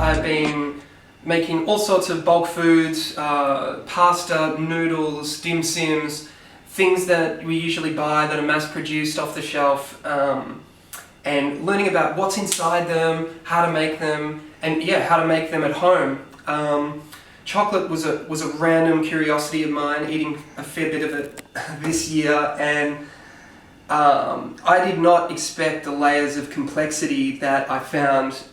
I've been making all sorts of bulk foods, pasta, noodles, dim sims, things that we usually buy that are mass produced off the shelf, and learning about what's inside them, how to make them, and how to make them at home. Chocolate was a random curiosity of mine, eating a fair bit of it this year, and I did not expect the layers of complexity that I found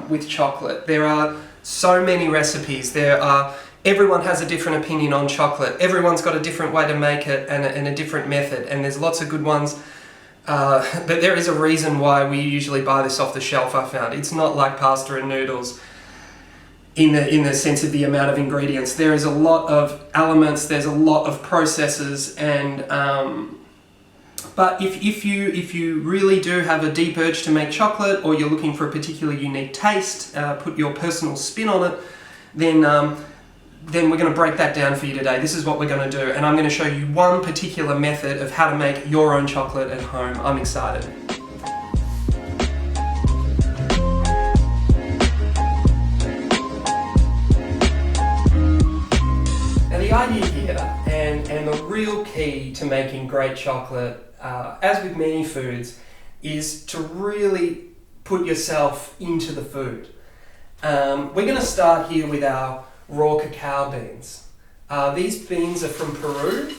with chocolate. There are so many recipes. Everyone has a different opinion on chocolate. Everyone's got a different way to make it and a different method, and there's lots of good ones. But there is a reason why we usually buy this off the shelf, I found. It's not like pasta and noodles in the sense of the amount of ingredients. There is a lot of elements, there's a lot of processes, and but if you really do have a deep urge to make chocolate, or you're looking for a particularly unique taste, put your personal spin on it, then we're going to break that down for you today. This is what we're going to do, and I'm going to show you one particular method of how to make your own chocolate at home. I'm excited. Now the idea here, and the real key to making great chocolate, as with many foods, is to really put yourself into the food. We're going to start here with our raw cacao beans. These beans are from Peru,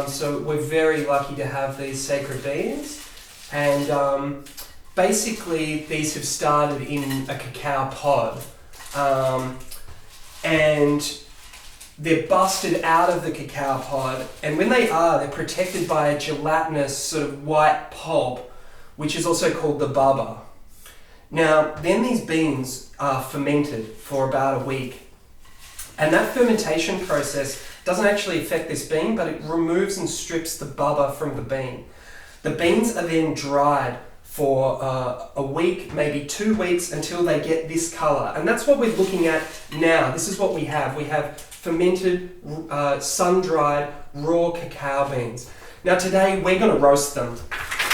so we're very lucky to have these sacred beans, and basically these have started in a cacao pod, and they're busted out of the cacao pod, and when they're protected by a gelatinous sort of white pulp, which is also called the bubba. Now, then these beans are fermented for about a week, and that fermentation process doesn't actually affect this bean, but it removes and strips the bubba from the bean. The beans are then dried for a week, maybe 2 weeks, until they get this color, and that's what we're looking at now. This is what we have. We have fermented, sun-dried, raw cacao beans. Now today we're going to roast them.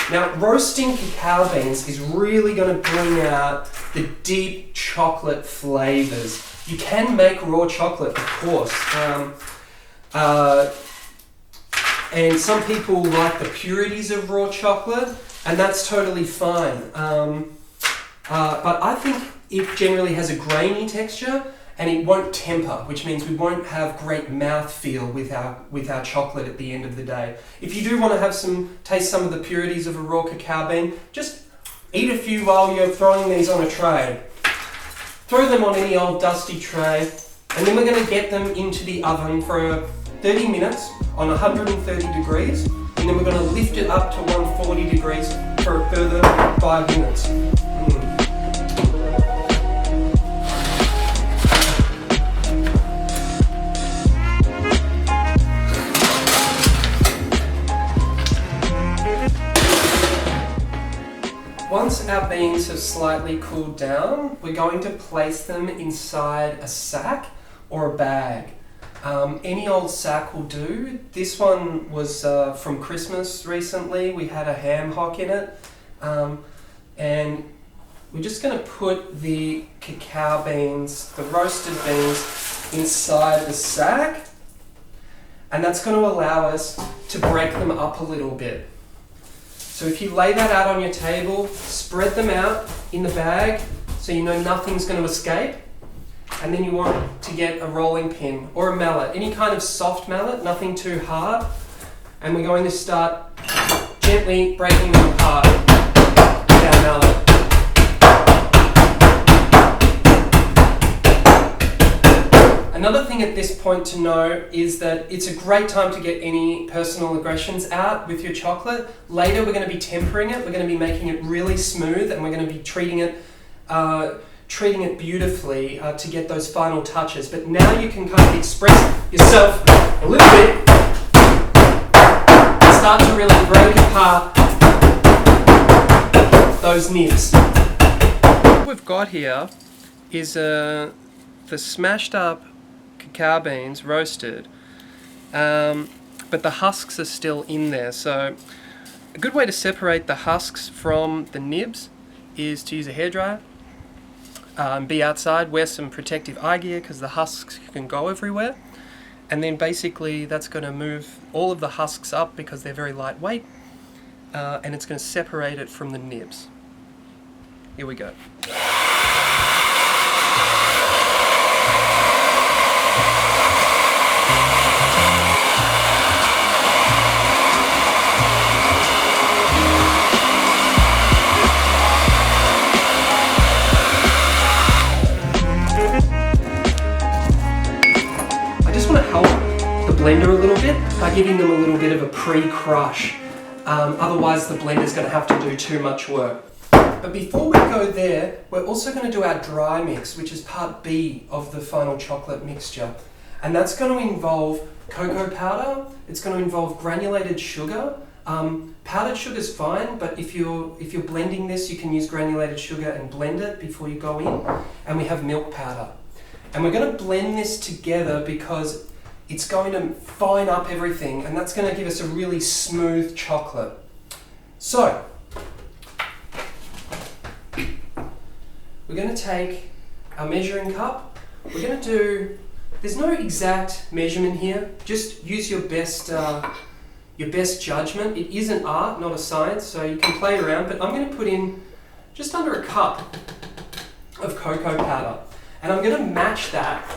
Now roasting cacao beans is really going to bring out the deep chocolate flavors. You can make raw chocolate, of course, and some people like the purities of raw chocolate, and that's totally fine. But I think it generally has a grainy texture, and it won't temper, which means we won't have great mouthfeel with our chocolate at the end of the day. If you do want to taste some of the purities of a raw cacao bean, just eat a few while you're throwing these on a tray. Throw them on any old dusty tray, and then we're going to get them into the oven for 30 minutes on 130 degrees, and then we're going to lift it up to 140 degrees for a further 5 minutes. Once our beans have slightly cooled down, we're going to place them inside a sack or a bag. Any old sack will do. This one was from Christmas recently. We had a ham hock in it. And we're just going to put the cacao beans, the roasted beans, inside the sack. And that's going to allow us to break them up a little bit. So if you lay that out on your table, spread them out in the bag so you know nothing's going to escape. And then you want to get a rolling pin or a mallet, any kind of soft mallet, nothing too hard. And we're going to start gently breaking them apart with our mallet. Another thing at this point to know is that it's a great time to get any personal aggressions out with your chocolate. Later we're going to be tempering it, we're going to be making it really smooth, and we're going to be treating it beautifully to get those final touches. But now you can kind of express yourself a little bit and start to really break apart those nibs. What we've got here is the smashed up cacao beans roasted, but the husks are still in there. So a good way to separate the husks from the nibs is to use a hairdryer. Be outside, wear some protective eye gear because the husks can go everywhere. And then basically that's going to move all of the husks up because they're very lightweight, and it's going to separate it from the nibs. Here we go. Blender a little bit by giving them a little bit of a pre-crush. Otherwise the blender's going to have to do too much work. But before we go there, we're also going to do our dry mix, which is part B of the final chocolate mixture. And that's going to involve cocoa powder, it's going to involve granulated sugar. Powdered sugar is fine, but if you're blending this, you can use granulated sugar and blend it before you go in. And we have milk powder. And we're going to blend this together because it's going to fine up everything, and that's going to give us a really smooth chocolate. So, we're going to take our measuring cup. We're going to do, there's no exact measurement here, just use your best judgment. It is an art, not a science, so you can play around, but I'm going to put in just under a cup of cocoa powder. And I'm going to match that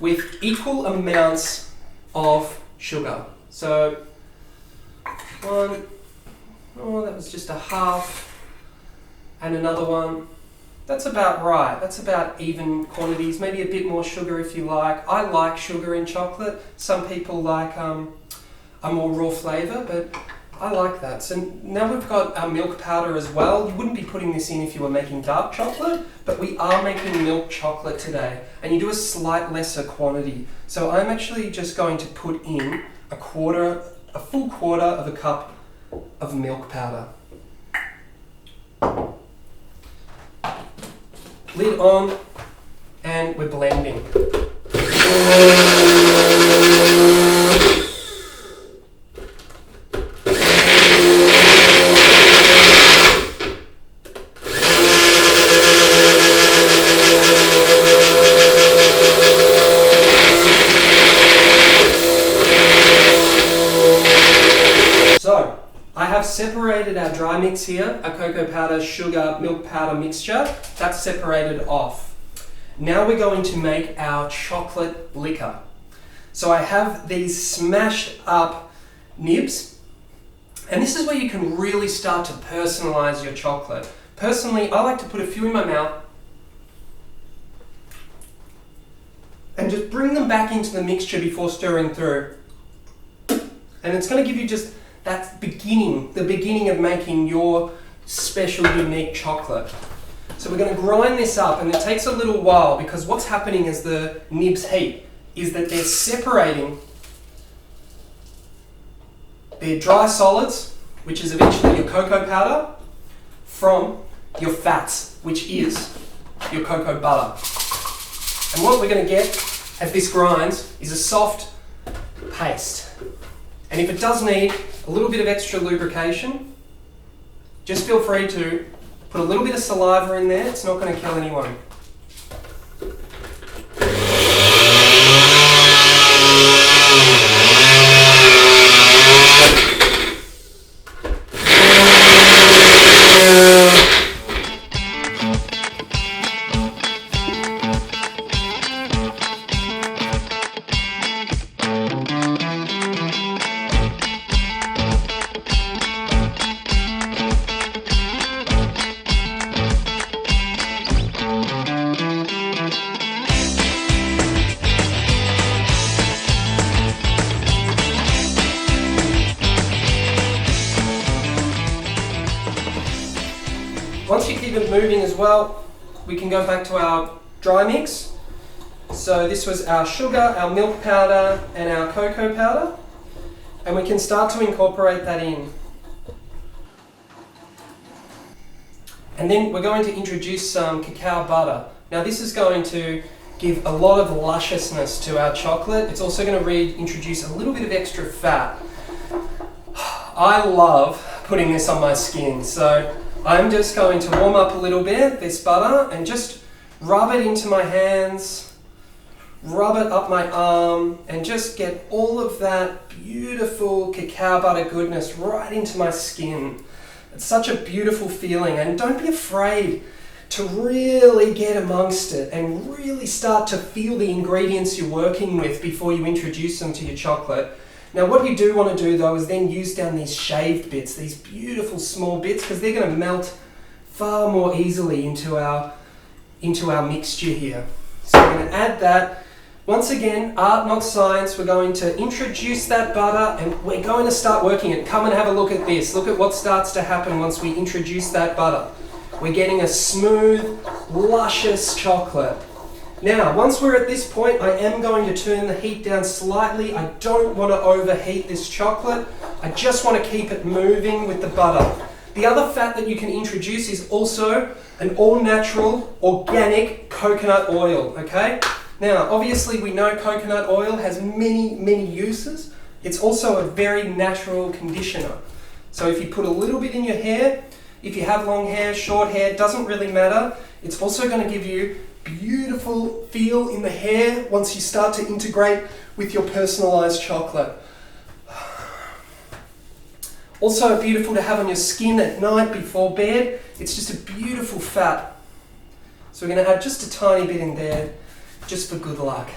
with equal amounts of sugar. So that was just a half, and another one. That's about right. That's about even quantities, maybe a bit more sugar if you like. I like sugar in chocolate. Some people like a more raw flavour, but I like that. So now we've got our milk powder as well. You wouldn't be putting this in if you were making dark chocolate, but we are making milk chocolate today, and you do a slight lesser quantity. So I'm actually just going to put in a full quarter of a cup of milk powder. Lid on, and we're blending. Separated our dry mix here, our cocoa powder, sugar, milk powder mixture. That's separated off. Now we're going to make our chocolate liquor. So I have these smashed up nibs, and this is where you can really start to personalize your chocolate. Personally, I like to put a few in my mouth and just bring them back into the mixture before stirring through. And it's going to give you just that's the beginning of making your special, unique chocolate. So we're going to grind this up, and it takes a little while because what's happening as the nibs heat is that they're separating their dry solids, which is eventually your cocoa powder, from your fats, which is your cocoa butter. And what we're going to get as this grinds is a soft paste. And if it does need a little bit of extra lubrication, just feel free to put a little bit of saliva in there. It's not going to kill anyone. Once you keep it moving as well, we can go back to our dry mix. So this was our sugar, our milk powder, and our cocoa powder. And we can start to incorporate that in. And then we're going to introduce some cacao butter. Now this is going to give a lot of lusciousness to our chocolate. It's also going to introduce a little bit of extra fat. I love putting this on my skin, so I'm just going to warm up a little bit, this butter, and just rub it into my hands, rub it up my arm, and just get all of that beautiful cacao butter goodness right into my skin. It's such a beautiful feeling, and don't be afraid to really get amongst it and really start to feel the ingredients you're working with before you introduce them to your chocolate. Now what you do want to do though is then use down these shaved bits, these beautiful small bits, because they're going to melt far more easily into our mixture here. So we're going to add that. Once again, art not science, we're going to introduce that butter and we're going to start working it. Come and have a look at this. Look at what starts to happen once we introduce that butter. We're getting a smooth, luscious chocolate. Now, once we're at this point, I am going to turn the heat down slightly. I don't want to overheat this chocolate. I just want to keep it moving with the butter. The other fat that you can introduce is also an all-natural, organic coconut oil, okay? Now, obviously we know coconut oil has many, many uses. It's also a very natural conditioner. So if you put a little bit in your hair, if you have long hair, short hair, doesn't really matter. It's also going to give you beautiful feel in the hair once you start to integrate with your personalized chocolate. Also beautiful to have on your skin at night before bed. It's just a beautiful fat. So we're going to add just a tiny bit in there, just for good luck.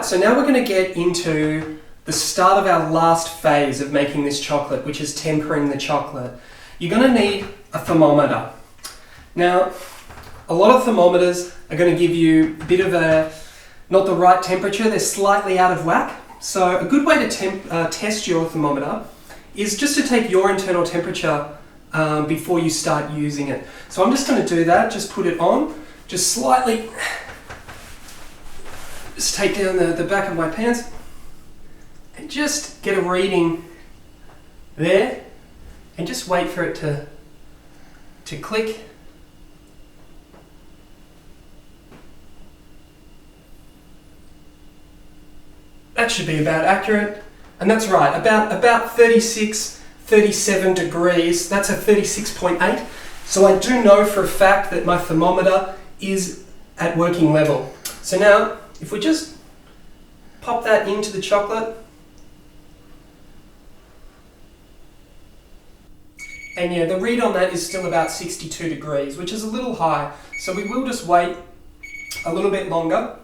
So now we're going to get into the start of our last phase of making this chocolate, which is tempering the chocolate. You're going to need a thermometer. Now, a lot of thermometers are going to give you a bit of not the right temperature, they're slightly out of whack. So a good way to test your thermometer is just to take your internal temperature before you start using it. So I'm just going to do that, just put it on, just slightly. Just take down the back of my pants and just get a reading there and just wait for it to click. That should be about accurate. And that's right, about 36, 37 degrees. That's a 36.8. So I do know for a fact that my thermometer is at working level. So now, if we just pop that into the chocolate, and yeah, the read on that is still about 62 degrees, which is a little high. So we will just wait a little bit longer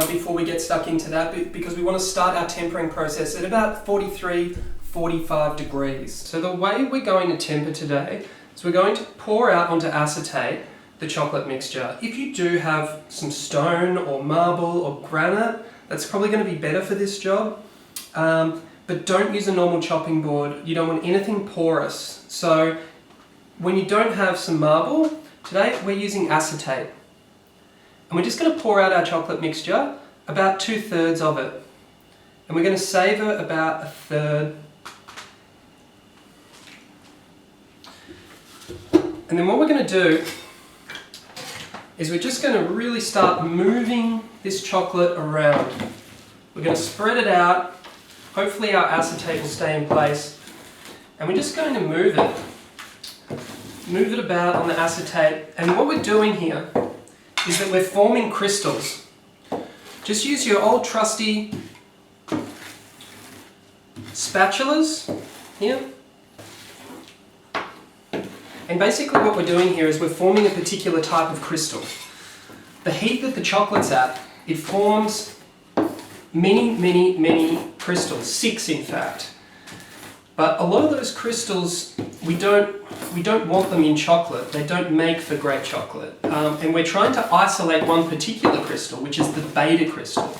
before we get stuck into that, because we want to start our tempering process at about 43, 45 degrees. So the way we're going to temper today is we're going to pour out onto acetate the chocolate mixture. If you do have some stone or marble or granite, that's probably going to be better for this job. But don't use a normal chopping board. You don't want anything porous. So when you don't have some marble, today we're using acetate. And we're just going to pour out our chocolate mixture, about 2/3 of it. And we're going to savour about 1/3. And then what we're going to do is we're just going to really start moving this chocolate around. We're going to spread it out. Hopefully our acetate will stay in place. And we're just going to move it about on the acetate. And what we're doing here is that we're forming crystals. Just use your old trusty spatulas here. And basically what we're doing here is we're forming a particular type of crystal. The heat that the chocolate's at, it forms many crystals, 6 in fact. But a lot of those crystals, we don't want them in chocolate. They don't make for great chocolate. And we're trying to isolate one particular crystal, which is the beta crystal.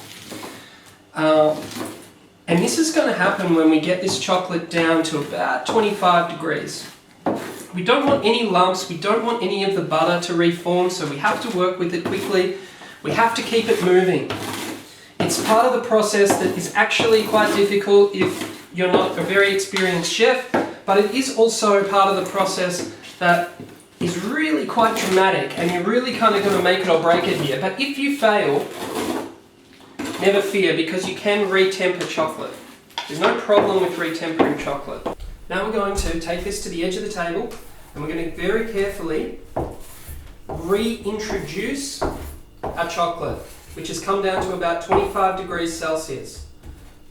And this is going to happen when we get this chocolate down to about 25 degrees. We don't want any lumps, we don't want any of the butter to reform, so we have to work with it quickly. We have to keep it moving. It's part of the process that is actually quite difficult if you're not a very experienced chef, but it is also part of the process that is really quite dramatic, and you're really kind of going to make it or break it here. But if you fail, never fear, because you can re-temper chocolate. There's no problem with re-tempering chocolate. Now we're going to take this to the edge of the table, and we're going to very carefully reintroduce our chocolate, which has come down to about 25 degrees Celsius.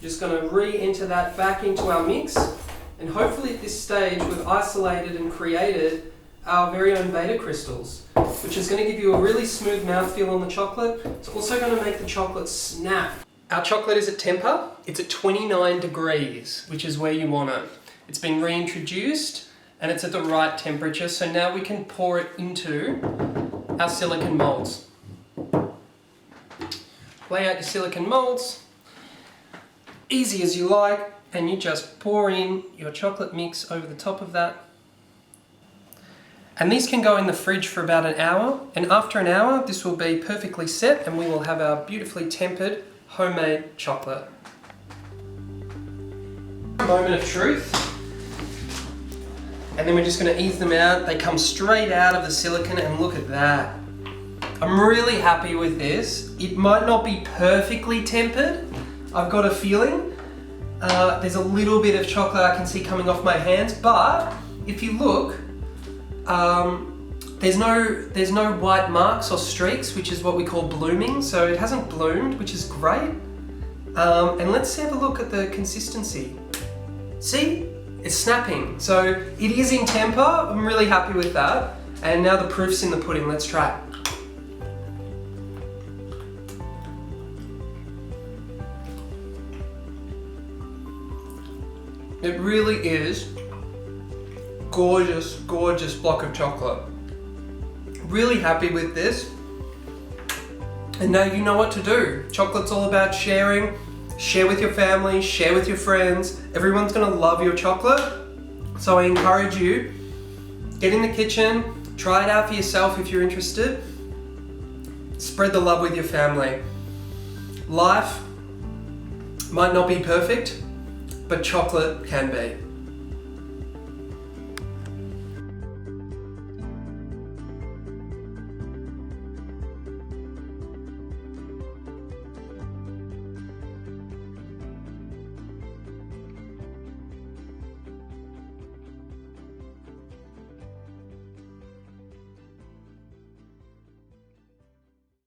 Just going to re-enter that back into our mix, and hopefully at this stage we've isolated and created our very own beta crystals, which is going to give you a really smooth mouthfeel on the chocolate. It's also going to make the chocolate snap. Our chocolate is at temper. It's at 29 degrees, which is where you want it. It's been reintroduced and it's at the right temperature, so now we can pour it into our silicone molds. Lay out your silicone molds, easy as you like, and you just pour in your chocolate mix over the top of that. And these can go in the fridge for about an hour, and after an hour this will be perfectly set and we will have our beautifully tempered homemade chocolate. Moment of truth. And then we're just going to ease them out. They come straight out of the silicone, and look at that. I'm really happy with this. It might not be perfectly tempered, I've got a feeling. There's a little bit of chocolate I can see coming off my hands, but if you look, there's no white marks or streaks, which is what we call blooming, so it hasn't bloomed, which is great. And let's have a look at the consistency. See? It's snapping. So it is in temper. I'm really happy with that. And now the proof's in the pudding. Let's try it. It really is gorgeous, gorgeous block of chocolate. Really happy with this. And now you know what to do. Chocolate's all about sharing. Share with your family, share with your friends. Everyone's gonna love your chocolate. So I encourage you, get in the kitchen, try it out for yourself if you're interested. Spread the love with your family. Life might not be perfect, but chocolate can be.